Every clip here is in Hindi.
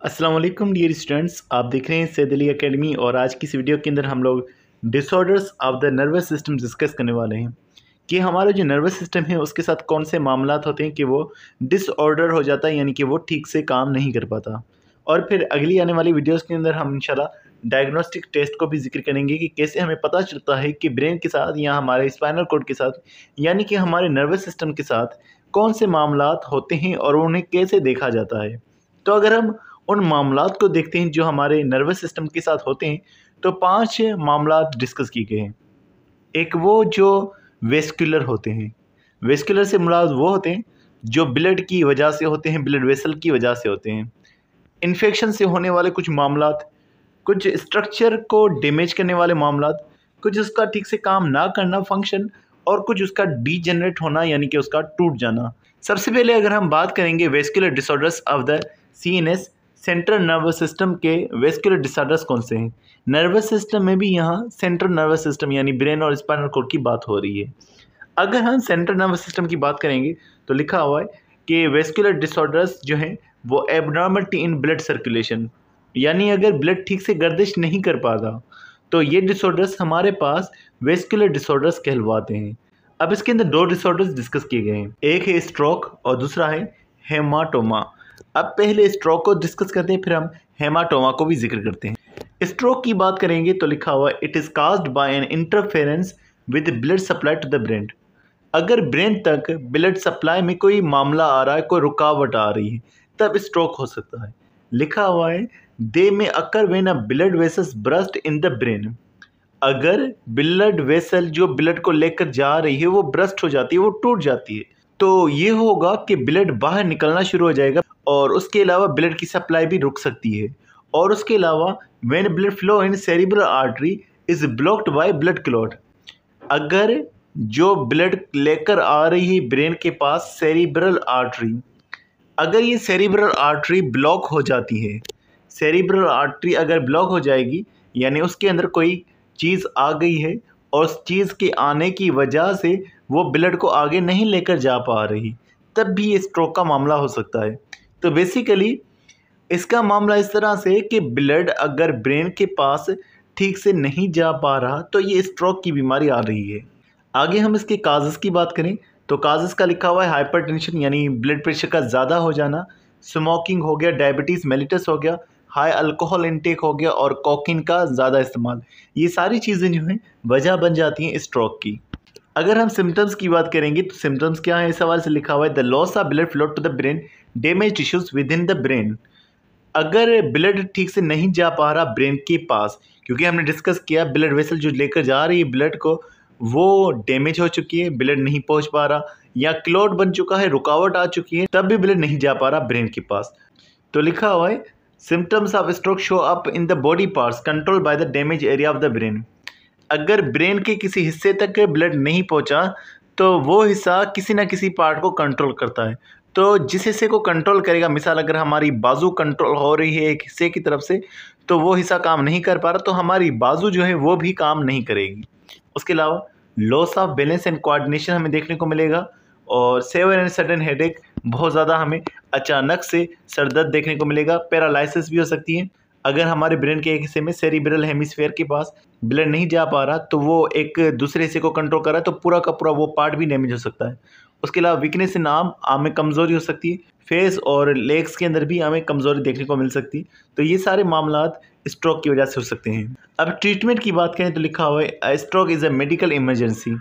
अस्सलाम वालेकुम डियर स्टूडेंट्स, आप देख रहे हैं सैयद अली एकेडमी। और आज की इस वीडियो के अंदर हम लोग disorders of the nervous system discuss करने वाले हैं कि हमारा जो नर्वस सिस्टम है उसके साथ कौन से मामलात होते हैं कि वो डिसऑर्डर हो जाता है, यानी कि वो ठीक से काम नहीं कर पाता। और फिर अगली आने वाली वीडियोस के अंदर हम इंशाल्लाह डायग्नोस्टिक टेस्ट को भी जिक्र करेंगे कि कैसे हमें पता चलता है कि ब्रेन के साथ या हमारे स्पाइनल कॉर्ड के साथ यानी कि हमारे नर्वस सिस्टम के साथ कौन से मामलात होते हैं और उन्हें कैसे देखा जाता है। तो अगर हम उन मामलात को देखते हैं जो हमारे नर्वस सिस्टम के साथ होते हैं, तो 5 मामलात डिस्कस किए गए हैं। एक वो जो वेस्कुलर होते हैं, वेस्कुलर से मुराद वो होते हैं जो ब्लड की वजह से होते हैं, ब्लड वेसल की वजह से होते हैं। इन्फेक्शन से होने वाले कुछ मामलात, कुछ स्ट्रक्चर को डैमेज करने वाले मामलात, कुछ उसका ठीक से काम ना करना फंक्शन, और कुछ उसका डीजेनरेट होना यानी कि उसका टूट जाना। सबसे पहले अगर हम बात करेंगे vascular disorders of the CNS, central nervous system के वेस्कुलर डिसऑर्डर्स कौन से हैं। नर्वस सिस्टम में भी यहाँ सेंट्रल नर्वस सिस्टम यानी ब्रेन और स्पाइनल कॉर्ड की बात हो रही है। अगर हम सेंट्रल नर्वस सिस्टम की बात करेंगे तो लिखा हुआ है कि वेस्कुलर डिसऑर्डर्स जो हैं वो एबनॉर्मलिटी इन ब्लड सर्कुलेशन, यानी अगर ब्लड ठीक से गर्दिश नहीं कर पाता तो ये डिसऑर्डर्स हमारे पास वेस्कुलर डिसऑर्डर्स कहलवाते हैं। अब इसके अंदर 2 डिसऑर्डर्स डिस्कस किए गए हैं, एक है स्ट्रोक और दूसरा है हेमाटोमा। अब पहले स्ट्रोक को डिस्कस करते हैं, फिर हम हेमाटोमा को भी जिक्र करते हैं। स्ट्रोक की बात करेंगे तो लिखा हुआ है it is caused by an interference with blood supply to the brain. अगर ब्रेन तक ब्लड सप्लाई में कोई मामला आ रहा है, कोई रुकावट आ रही है, तब स्ट्रोक हो सकता है। लिखा हुआ है दे में occur when a blood vessels burst in the brain. अगर ब्लड वेसल जो ब्लड को लेकर जा रही है वो ब्रस्ट हो जाती है, वो टूट जाती है, तो ये होगा कि ब्लड बाहर निकलना शुरू हो जाएगा और उसके अलावा ब्लड की सप्लाई भी रुक सकती है। और उसके अलावा when blood flow in cerebral artery is blocked by blood clot. अगर जो ब्लड लेकर आ रही है ब्रेन के पास सेरिब्रल आर्टरी, अगर ये सेरिब्रल आर्टरी ब्लॉक हो जाती है, सेरिब्रल आर्टरी अगर ब्लॉक हो जाएगी यानी उसके अंदर कोई चीज़ आ गई है और उस चीज़ के आने की वजह से वो ब्लड को आगे नहीं लेकर जा पा रही, तब भी ये स्ट्रोक का मामला हो सकता है। तो बेसिकली इसका मामला इस तरह से कि ब्लड अगर ब्रेन के पास ठीक से नहीं जा पा रहा तो ये स्ट्रोक की बीमारी आ रही है। आगे हम इसके काजेज़ की बात करें तो काजेज़ का लिखा हुआ है हाइपरटेंशन यानी ब्लड प्रेशर का ज़्यादा हो जाना, स्मोकिंग हो गया, डायबिटीज़ मेलिटस हो गया, हाई अल्कोहल इंटेक हो गया और कोकीन का ज़्यादा इस्तेमाल। ये सारी चीज़ें जो हैं वजह बन जाती हैं स्ट्रोक की। अगर हम सिम्टम्स की बात करेंगे तो सिम्टम्स क्या है, इस सवाल से लिखा हुआ है the loss of blood flow to the brain, damage tissues within the brain. अगर ब्लड ठीक से नहीं जा पा रहा ब्रेन के पास, क्योंकि हमने डिस्कस किया ब्लड वेसल जो लेकर जा रही है ब्लड को वो डैमेज हो चुकी है, ब्लड नहीं पहुंच पा रहा या क्लॉट बन चुका है, रुकावट आ चुकी है, तब भी ब्लड नहीं जा पा रहा ब्रेन के पास। तो लिखा हुआ है symptoms of stroke show up in the body parts control by the damage area of the brain. अगर ब्रेन के किसी हिस्से तक ब्लड नहीं पहुंचा तो वो हिस्सा किसी ना किसी पार्ट को कंट्रोल करता है। तो जिस हिस्से को कंट्रोल करेगा, मिसाल अगर हमारी बाजू कंट्रोल हो रही है एक हिस्से की तरफ से तो वो हिस्सा काम नहीं कर पा रहा, तो हमारी बाजू जो है वो भी काम नहीं करेगी। उसके अलावा loss of balance and coordination हमें देखने को मिलेगा और सेवर एंड सडन हेडेक, बहुत ज़्यादा हमें अचानक से सरदर्द देखने को मिलेगा। पैरालिसिस भी हो सकती है, अगर हमारे ब्रेन के एक हिस्से में सेरिब्रल हेमिस्फीयर के पास ब्लड नहीं जा पा रहा तो वो एक दूसरे हिस्से को कंट्रोल कर रहा है, तो पूरा का पूरा वो पार्ट भी डैमेज हो सकता है। उसके अलावा वीकनेस इन आर्म में कमज़ोरी हो सकती है, फेस और लेग्स के अंदर भी हमें कमज़ोरी देखने को मिल सकती है। तो ये सारे मामलात स्ट्रोक की वजह से हो सकते हैं। अब ट्रीटमेंट की बात करें तो लिखा हुआ है stroke is a medical emergency.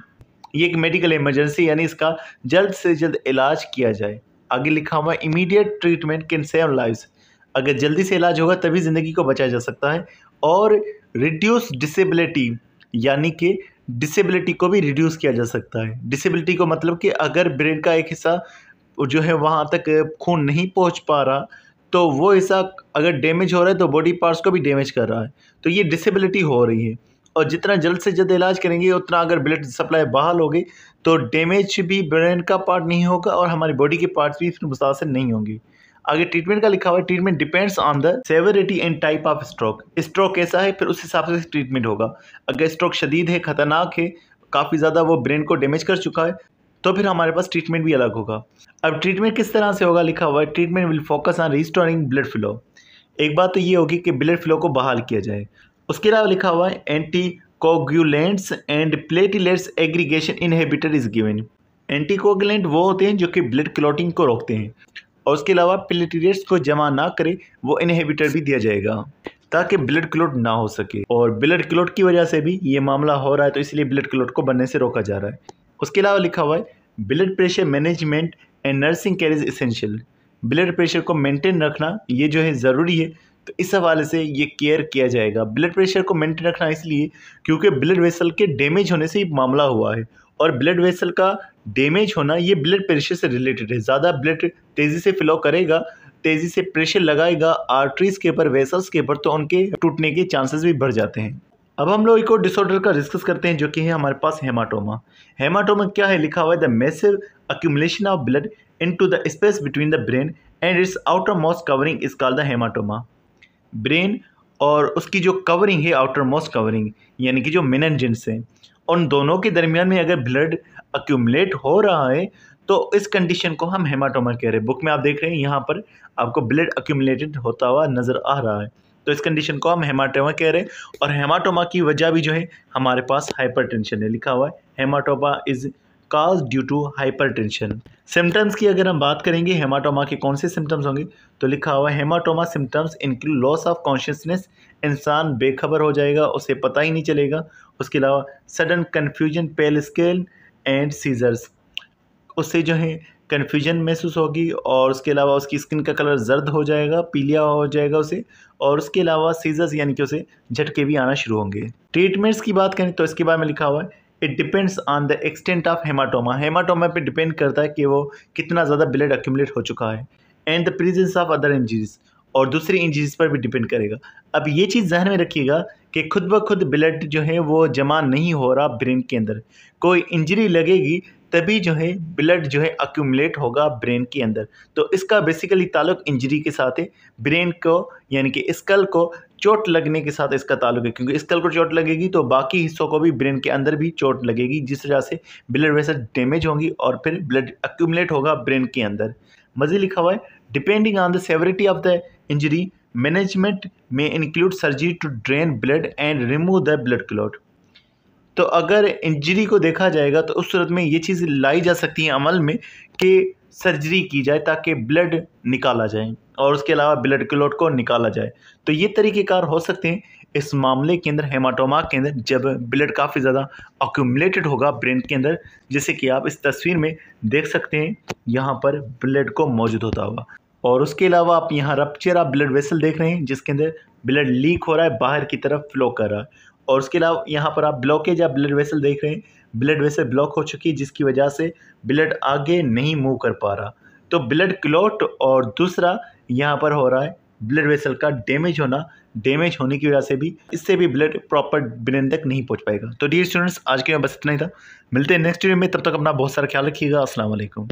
ये एक मेडिकल इमरजेंसी यानी इसका जल्द से जल्द इलाज किया जाए। आगे लिखा हुआ है immediate treatment can save lives. अगर जल्दी से इलाज होगा तभी ज़िंदगी को बचाया जा सकता है। और रिड्यूस डिसेबिलिटी यानी कि डिसेबिलिटी को भी रिड्यूस किया जा सकता है। डिसेबिलिटी को मतलब कि अगर ब्रेन का एक हिस्सा जो है वहाँ तक खून नहीं पहुँच पा रहा तो वो हिस्सा अगर डैमेज हो रहा है तो बॉडी पार्ट्स को भी डैमेज कर रहा है, तो ये डिसेबिलिटी हो रही है। और जितना जल्द से जल्द इलाज करेंगे उतना अगर ब्लड सप्लाई बहाल होगी तो डैमेज भी ब्रेन का पार्ट नहीं होगा और हमारी बॉडी के पार्ट्स भी फिर मुतासर नहीं होंगे। आगे ट्रीटमेंट का लिखा हुआ है treatment depends on the severity and type of stroke. Stroke कैसा है फिर उस हिसाब से ट्रीटमेंट होगा। अगर स्ट्रोक शदीद है, खतरनाक है, काफ़ी ज़्यादा वो ब्रेन को डैमेज कर चुका है, तो फिर हमारे पास ट्रीटमेंट भी अलग होगा। अब ट्रीटमेंट किस तरह से होगा, लिखा हुआ है treatment will focus on restoring blood flow. एक बात तो ये होगी कि ब्लड फ्लो को बहाल किया जाए। उसके अलावा लिखा हुआ है anti coagulants and platelets aggregation inhibitor is given. Anti coagulant वो होते हैं जो कि ब्लड क्लॉटिंग को रोकते हैं, और उसके अलावा प्लेटलेट्स को जमा ना करे वो इनहिबिटर भी दिया जाएगा ताकि ब्लड क्लॉट ना हो सके। और ब्लड क्लॉट की वजह से भी ये मामला हो रहा है, तो इसलिए ब्लड क्लॉट को बनने से रोका जा रहा है। उसके अलावा लिखा हुआ है blood pressure management and nursing care is essential. Blood pressure को मेंटेन रखना ये जो है ज़रूरी है, तो इस हवाले से ये केयर किया जाएगा। ब्लड प्रेशर को मेंटेन रखना इसलिए क्योंकि ब्लड वेसल के डैमेज होने से ही मामला हुआ है, और ब्लड वेसल का डैमेज होना ये ब्लड प्रेशर से रिलेटेड है। ज़्यादा ब्लड तेज़ी से फ्लो करेगा, तेज़ी से प्रेशर लगाएगा आर्टरीज के ऊपर, वेसल्स के ऊपर, तो उनके टूटने के चांसेस भी बढ़ जाते हैं। अब हम लोग एक और डिसऑर्डर का डिस्कस करते हैं जो कि है हमारे पास हेमाटोमा। हेमाटोमा क्या है? लिखा हुआ है the massive accumulation of blood into the space between the brain and its outermost covering is called the hematoma। Brain और उसकी जो कवरिंग है, आउटर मोस्ट कवरिंग, यानी कि जो मेनिनजेस हैं, उन दोनों के दरमियान में अगर ब्लड अक्यूमुलेट हो रहा है तो इस कंडीशन को हम हेमाटोमा कह रहे हैं। बुक में आप देख रहे हैं यहाँ पर आपको ब्लड अक्यूमुलेटेड होता हुआ नज़र आ रहा है, तो इस कंडीशन को हम हेमाटोमा कह रहे हैं। और हेमाटोमा की वजह भी जो है हमारे पास हाइपरटेंशन है। लिखा हुआ है haematoma is cause due to hypertension. Symptoms की अगर हम बात करेंगे हेमाटोमा के कौन से सिम्टम्स होंगे, तो लिखा हुआ है haematoma symptoms include loss of consciousness, इंसान बेखबर हो जाएगा, उसे पता ही नहीं चलेगा। उसके अलावा sudden confusion, pale scale and seizures, उससे जो है कन्फ्यूजन महसूस होगी, और उसके अलावा उसकी स्किन का कलर जर्द हो जाएगा, पीलिया हो जाएगा उसे, और उसके अलावा सीजर्स यानी कि उसे झटके भी आना शुरू होंगे। ट्रीटमेंट्स की बात करें तो इसके बारे में लिखा हुआ है it depends on the extent of haematoma. Haematoma पे डिपेंड करता है कि वो कितना ज़्यादा ब्लड अक्यूमुलेट हो चुका है, and the presence of other injuries, और दूसरी इंजरीज पर भी डिपेंड करेगा। अब ये चीज़ ध्यान में रखिएगा कि खुद ब खुद ब्लड जो है वो जमा नहीं हो रहा ब्रेन के अंदर, कोई इंजरी लगेगी तभी जो है ब्लड जो है अक्यूमुलेट होगा ब्रेन के अंदर। तो इसका बेसिकली ताल्लुक इंजरी के साथ है, ब्रेन को यानी कि स्कल को चोट लगने के साथ इसका ताल्लुक है, क्योंकि स्कल को चोट लगेगी तो बाकी हिस्सों को भी ब्रेन के अंदर भी चोट लगेगी, जिस वजह से ब्लड वेसल डैमेज होंगी और फिर ब्लड अक्यूमुलेट होगा ब्रेन के अंदर। मज़ीद लिखा हुआ है depending on the severity of the injury management में include surgery to drain blood and remove the blood clot. तो अगर इंजरी को देखा जाएगा तो उस सूरत में ये चीज़ लाई जा सकती है अमल में कि सर्जरी की जाए ताकि ब्लड निकाला जाए और उसके अलावा ब्लड क्लॉट को निकाला जाए। तो ये तरीक़ेकार हो सकते हैं इस मामले के अंदर, हेमाटोमा के अंदर, जब ब्लड काफ़ी ज़्यादा अक्यूमुलेटेड होगा ब्रेन के अंदर, जैसे कि आप इस तस्वीर में देख सकते हैं यहाँ पर ब्लड को मौजूद होता हुआ। और उसके अलावा आप यहाँ रप्चर ऑफ ब्लड वेसल देख रहे हैं जिसके अंदर ब्लड लीक हो रहा है, बाहर की तरफ फ्लो कर रहा है। और उसके अलावा यहाँ पर आप ब्लॉकेज या ब्लड वेसल देख रहे हैं, ब्लड वेसल ब्लॉक हो चुकी है जिसकी वजह से ब्लड आगे नहीं मूव कर पा रहा। तो ब्लड क्लॉट और दूसरा यहाँ पर हो रहा है ब्लड वेसल का डैमेज होना, डैमेज होने की वजह से भी इससे भी ब्लड प्रॉपर ब्रेन तक नहीं पहुँच पाएगा। तो डियर स्टूडेंट्स, आज के बस इतना ही था। मिलते हैं नेक्स्ट वीडियो में, तब तक अपना बहुत सारा ख्याल रखिएगा। अस्सलाम वालेकुम।